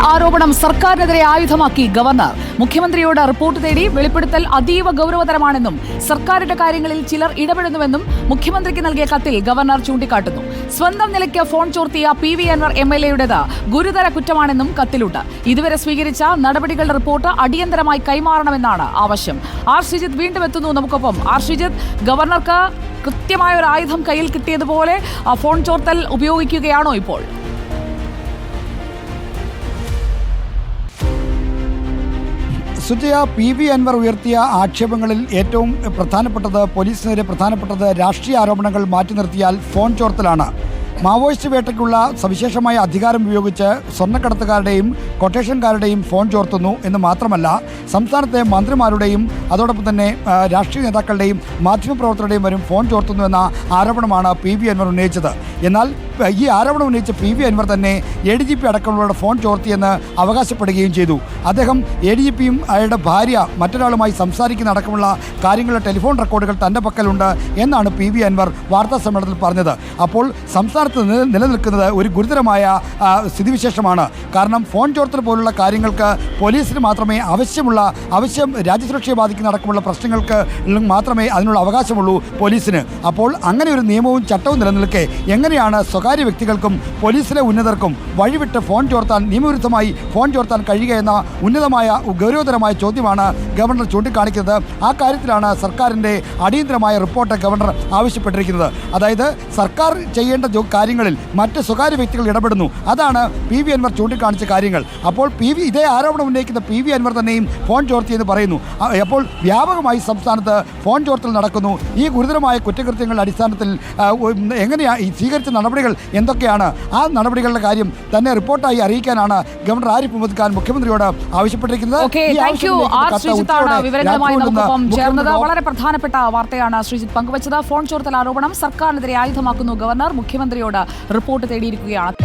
ആരോപണം സർക്കാരിനെതിരെ ആയുധമാക്കി ഗവർണർ. മുഖ്യമന്ത്രിയോട് റിപ്പോർട്ട് തേടി. വെളിപ്പെടുത്തൽ അതീവ ഗൗരവതരമാണെന്നും സർക്കാരിന്റെ കാര്യങ്ങളിൽ ചിലർ ഇടപെടുന്നുവെന്നും മുഖ്യമന്ത്രിക്ക് നൽകിയ കത്തിൽ ഗവർണർ ചൂണ്ടിക്കാട്ടുന്നു. സ്വന്തം നിലയ്ക്ക് ഫോൺ ചോർത്തിയ പി.വി. അൻവർ എം.എൽ.എയുടേത് ഗുരുതര കുറ്റമാണെന്നും കത്തിലുണ്ട്. ഇതുവരെ സ്വീകരിച്ച നടപടികളുടെ റിപ്പോർട്ട് അടിയന്തരമായി കൈമാറണമെന്നാണ് ആവശ്യം. ആർ ശ്രീജിത്ത് വീണ്ടും എത്തുന്നു നമുക്കൊപ്പം. ആർ ശ്രീജിത്ത്, ഗവർണർക്ക് കൃത്യമായ ഒരു ആയുധം കയ്യിൽ കിട്ടിയതുപോലെ ഫോൺ ചോർത്തൽ ഉപയോഗിക്കുകയാണോ ഇപ്പോൾ? സുജയ, പി.വി. അൻവർ ഉയർത്തിയ ആക്ഷേപങ്ങളിൽ ഏറ്റവും പോലീസിനെതിരെ പ്രധാനപ്പെട്ടത് രാഷ്ട്രീയ ആരോപണങ്ങൾ മാറ്റി നിർത്തിയാൽ ഫോൺ ചോർത്തലാണ്. മാവോയിസ്റ്റ് വേട്ടയ്ക്കുള്ള സവിശേഷമായ അധികാരം ഉപയോഗിച്ച് സ്വർണ്ണക്കടത്തുകാരുടെയും കൊട്ടേഷൻകാരുടെയും ഫോൺ ചോർത്തുന്നു എന്ന് മാത്രമല്ല, സംസ്ഥാനത്തെ മന്ത്രിമാരുടെയും അതോടൊപ്പം തന്നെ രാഷ്ട്രീയ നേതാക്കളുടെയും മാധ്യമപ്രവർത്തകരുടെയും വരും ഫോൺ ചോർത്തുന്നു എന്ന ആരോപണമാണ് പി.വി. അൻവർ ഉന്നയിച്ചത്. എന്നാൽ ഈ ആരോപണം ഉന്നയിച്ച പി.വി. അൻവർ തന്നെ ADGP അടക്കമുള്ളവരുടെ ഫോൺ ചോർത്തിയെന്ന് അവകാശപ്പെടുകയും ചെയ്തു. അദ്ദേഹം ADGPയും അയാളുടെ ഭാര്യ മറ്റൊരാളുമായി സംസാരിക്കുന്ന അടക്കമുള്ള കാര്യങ്ങളുടെ ടെലിഫോൺ റെക്കോർഡുകൾ തൻ്റെ പക്കലുണ്ട് എന്നാണ് പി.വി. അൻവർ വാർത്താ സമ്മേളനത്തിൽ പറഞ്ഞത്. അപ്പോൾ സംസ്ഥാനത്ത് നിലനിൽക്കുന്നത് ഒരു ഗുരുതരമായ സ്ഥിതിവിശേഷമാണ്. കാരണം ഫോൺ ചോർത്തൽ പോലുള്ള കാര്യങ്ങൾക്ക് പോലീസിന് മാത്രമേ ആവശ്യം രാജ്യസുരക്ഷയെ ബാധിക്കുന്ന അടക്കമുള്ള പ്രശ്നങ്ങൾക്ക് മാത്രമേ അതിനുള്ള അവകാശമുള്ളൂ പോലീസിന്. അപ്പോൾ അങ്ങനെ ഒരു നിയമവും ചട്ടവും നിലനിൽക്കെ എങ്ങനെയാണ് സ്വകാര്യ വ്യക്തികൾക്കും പോലീസിലെ ഉന്നതർക്കും വഴിവിട്ട് നിയമവിരുദ്ധമായി ഫോൺ ചോർത്താൻ കഴിയുക എന്ന ഗൗരവതരമായ ചോദ്യമാണ് ഗവർണർ ചൂണ്ടിക്കാണിക്കുന്നത്. ആ കാര്യത്തിലാണ് സർക്കാരിൻ്റെ അടിയന്തരമായ റിപ്പോർട്ട് ഗവർണർ ആവശ്യപ്പെട്ടിരിക്കുന്നത്. അതായത് സർക്കാർ ചെയ്യേണ്ട കാര്യങ്ങളിൽ മറ്റ് സ്വകാര്യ വ്യക്തികൾ ഇടപെടുന്നു. അതാണ് പി.വി. അൻവർ ചൂണ്ടിക്കാണിച്ച കാര്യങ്ങൾ. അപ്പോൾ ഇതേ ആരോപണം ഉന്നയിക്കുന്ന പി.വി. അൻവർ തന്നെയും ഫോൺ ചോർത്തിയെന്ന് പറയുന്നു. അപ്പോൾ വ്യാപകമായി സംസ്ഥാനത്ത് ഫോൺ ചോർത്തൽ നടക്കുന്നു. ഈ ഗുരുതരമായ കുറ്റകൃത്യങ്ങളുടെ അടിസ്ഥാനത്തിൽ എങ്ങനെയാണ് ഈ സ്വീകരിച്ച നടപടികൾ എന്തൊക്കെയാണ്? ആ നടപടികളുടെ കാര്യം തന്നെ റിപ്പോർട്ടായി അറിയിക്കാനാണ് ഗവർണർ ആരിഫ് മുഹമ്മദ് ഖാൻ മുഖ്യമന്ത്രിയോട് ആവശ്യപ്പെട്ടിരിക്കുന്നത്. വളരെ പ്രധാനപ്പെട്ട വാർത്തയാണ് ശ്രീജിത്ത് പങ്കുവച്ചത്. ഫോൺ ചോർത്തൽ ആരോപണം സർക്കാരിനെതിരെ ആയുധമാക്കുന്നു ഗവർണർ. മുഖ്യമന്ത്രിയോട് റിപ്പോർട്ട് തേടിയിരിക്കുകയാണ്.